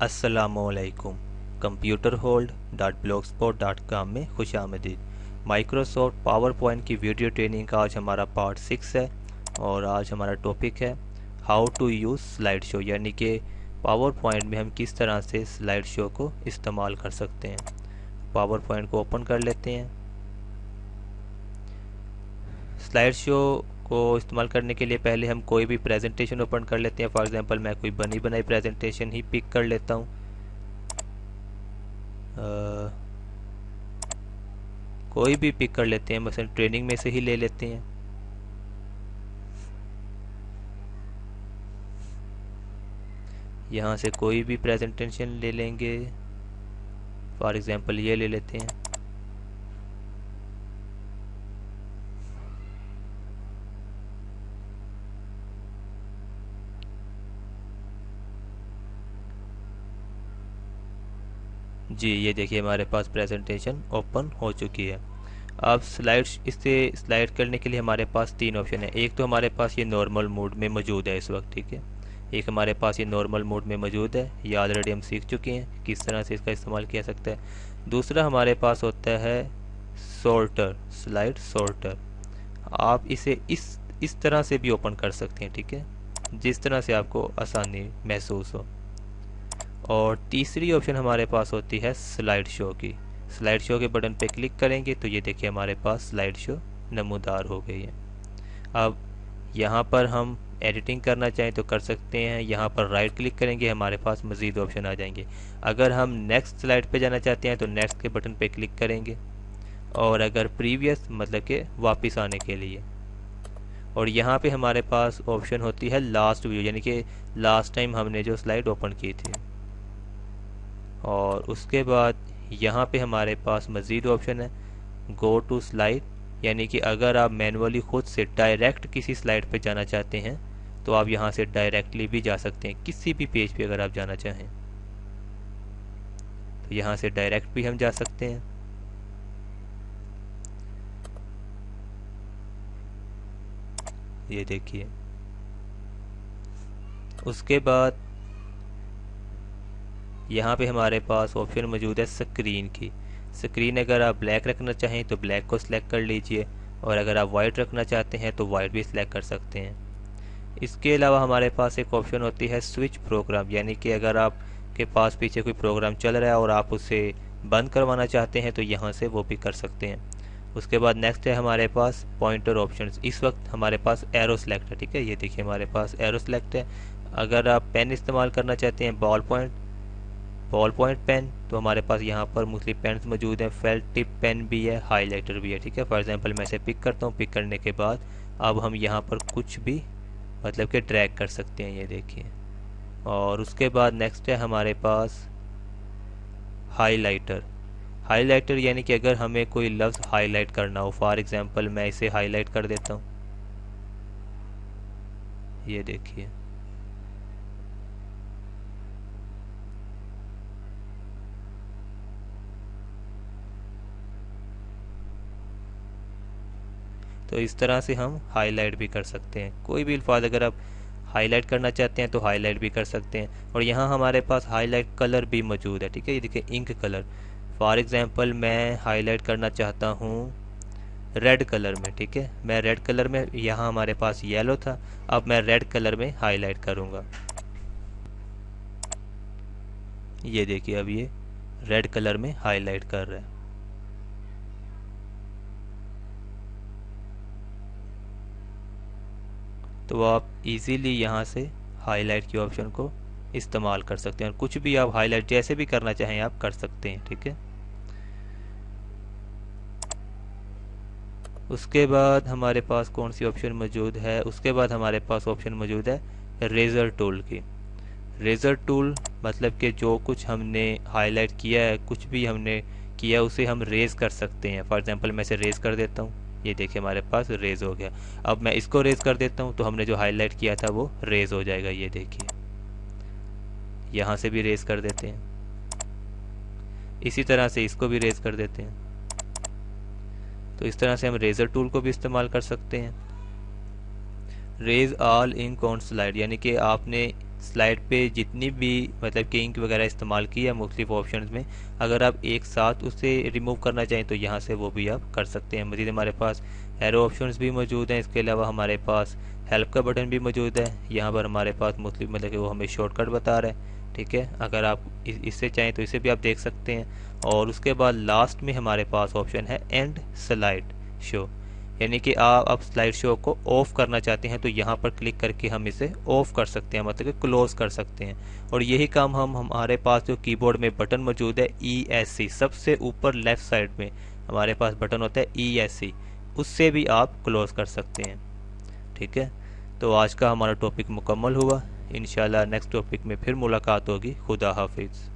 अस्सलामुअलैकुम। Computer hold dot blog spot dot com में खुशामदीद। Microsoft power point की video training का आज हमारा पार्ट 6 है और आज हमारा टॉपिक है how to use slide show, यानी कि पावर पॉइंट में हम किस तरह से स्लाइड शो को इस्तेमाल कर सकते हैं। पावर पॉइंट को ओपन कर लेते हैं। स्लाइड शो को इस्तेमाल करने के लिए पहले हम कोई भी प्रेजेंटेशन ओपन कर लेते हैं। फॉर एग्जांपल मैं कोई बनी बनाई प्रेजेंटेशन ही पिक कर लेता हूँ। कोई भी पिक कर लेते हैं, मसलन ट्रेनिंग में से ही ले लेते हैं। यहाँ से कोई भी प्रेजेंटेशन ले लेंगे। फॉर एग्जांपल ये ले लेते हैं। जी ये देखिए हमारे पास प्रेजेंटेशन ओपन हो चुकी है। अब इसे स्लाइड करने के लिए हमारे पास तीन ऑप्शन है। एक तो हमारे पास ये नॉर्मल मोड में मौजूद है इस वक्त, ठीक है। एक हमारे पास ये नॉर्मल मोड में मौजूद है, ये ऑलरेडी हम सीख चुके हैं किस तरह से इसका इस्तेमाल किया सकता है। दूसरा हमारे पास होता है सॉर्टर, स्लाइड सॉर्टर। आप इसे इस तरह से भी ओपन कर सकते हैं, ठीक है, जिस तरह से आपको आसानी महसूस हो। और तीसरी ऑप्शन हमारे पास होती है स्लाइड शो की। स्लाइड शो के बटन पे क्लिक करेंगे तो ये देखिए हमारे पास स्लाइड शो नमूदार हो गई है। अब यहाँ पर हम एडिटिंग करना चाहें तो कर सकते हैं। यहाँ पर राइट क्लिक करेंगे, हमारे पास मज़ीद ऑप्शन आ जाएंगे। अगर हम नेक्स्ट स्लाइड पे जाना चाहते हैं तो नेक्स्ट के बटन पे क्लिक करेंगे, और अगर प्रीवियस मतलब कि वापस आने के लिए। और यहाँ पे हमारे पास ऑप्शन होती है लास्ट व्यू, यानी कि लास्ट टाइम हमने जो स्लाइड ओपन की थी। और उसके बाद यहाँ पे हमारे पास मज़ीद ऑप्शन है गो टू स्लाइड, यानी कि अगर आप मैनुअली खुद से डायरेक्ट किसी स्लाइड पे जाना चाहते हैं तो आप यहाँ से डायरेक्टली भी जा सकते हैं। किसी भी पेज पे अगर आप जाना चाहें तो यहाँ से डायरेक्ट भी हम जा सकते हैं। ये देखिए। उसके बाद यहाँ पे हमारे पास ऑप्शन मौजूद है स्क्रीन की। स्क्रीन अगर आप ब्लैक रखना चाहें तो ब्लैक को सिलेक्ट कर लीजिए, और अगर आप वाइट रखना चाहते हैं तो वाइट भी सिलेक्ट कर सकते हैं। इसके अलावा हमारे पास एक ऑप्शन होती है स्विच प्रोग्राम, यानी कि अगर आपके पास पीछे कोई प्रोग्राम चल रहा है और आप उसे बंद करवाना चाहते हैं तो यहाँ से वो भी कर सकते हैं। उसके बाद नेक्स्ट है हमारे पास पॉइंटर ऑप्शंस। इस वक्त हमारे पास एरो सेलेक्ट है, ठीक है। ये देखिए हमारे पास एरो सेलेक्ट है। अगर आप पेन इस्तेमाल करना चाहते हैं, बॉल पॉइंट पेन, तो हमारे पास यहाँ पर मुख्तलिफ पेन्स मौजूद हैं। फेल्ट टिप पेन भी है, हाईलाइटर भी है, ठीक है। फॉर एग्जांपल मैं इसे पिक करता हूँ। पिक करने के बाद अब हम यहाँ पर कुछ भी मतलब कि ड्रैग कर सकते हैं, ये देखिए। और उसके बाद नेक्स्ट है हमारे पास हाईलाइटर। हाईलाइटर यानी कि अगर हमें कोई लफ्ज़ हाईलाइट करना हो, फॉर एग्जांपल मैं इसे हाईलाइट कर देता हूँ। ये देखिए। तो इस तरह से हम हाईलाइट भी कर सकते हैं। कोई भी अल्फाज अगर आप हाईलाइट करना चाहते हैं तो हाईलाइट भी कर सकते हैं। और यहाँ हमारे पास हाईलाइट कलर भी मौजूद है, ठीक है। ये देखिए इंक कलर। फॉर एग्जांपल मैं हाईलाइट करना चाहता हूँ रेड कलर में, ठीक है। मैं रेड कलर में, यहाँ हमारे पास येलो था, अब मैं रेड कलर में हाईलाइट करूँगा। ये देखिए अब ये रेड कलर में हाईलाइट कर रहा है। तो आप इजीली यहाँ से हाईलाइट के ऑप्शन को इस्तेमाल कर सकते हैं, और कुछ भी आप हाईलाइट जैसे भी करना चाहें आप कर सकते हैं, ठीक है। उसके बाद हमारे पास कौन सी ऑप्शन मौजूद है? उसके बाद हमारे पास ऑप्शन मौजूद है रेजर टूल की। रेजर टूल मतलब कि जो कुछ हमने हाईलाइट किया है, कुछ भी हमने किया उसे हम रेज कर सकते हैं। फॉर एग्जांपल मैं इसे रेज कर देता हूँ। ये देखिए हमारे पास रेज हो गया। अब मैं इसको रेज कर देता हूँ तो हमने जो हाईलाइट किया था वो रेज हो जाएगा। ये देखिए यहाँ से भी रेज कर देते हैं, इसी तरह से इसको भी रेज कर देते हैं। तो इस तरह से हम रेजर टूल को भी इस्तेमाल कर सकते हैं। Erase all ink on slide, यानी कि आपने स्लाइड पे जितनी भी मतलब कि इंक वगैरह इस्तेमाल की है मुख्तलिफ ऑप्शंस में, अगर आप एक साथ उसे रिमूव करना चाहें तो यहाँ से वो भी आप कर सकते हैं। मज़ीद हमारे पास एरो ऑप्शंस भी मौजूद हैं। इसके अलावा हमारे पास हेल्प का बटन भी मौजूद है। यहाँ पर हमारे पास मुख्तलिफ मतलब कि वो हमें शॉर्टकट बता रहा है। ठीक है, अगर आप इससे चाहें तो इसे भी आप देख सकते हैं। और उसके बाद लास्ट में हमारे पास ऑप्शन है एंड स्लाइड शो, यानी कि आप अब स्लाइड शो को ऑफ करना चाहते हैं तो यहाँ पर क्लिक करके हम इसे ऑफ कर सकते हैं, मतलब कि क्लोज कर सकते हैं। और यही काम हम हमारे पास जो कीबोर्ड में बटन मौजूद है ESC, सबसे ऊपर लेफ्ट साइड में हमारे पास बटन होता है ESC, उससे भी आप क्लोज कर सकते हैं। ठीक है, तो आज का हमारा टॉपिक मुकम्मल हुआ। इंशाल्लाह नेक्स्ट टॉपिक में फिर मुलाकात होगी। खुदा हाफिज़।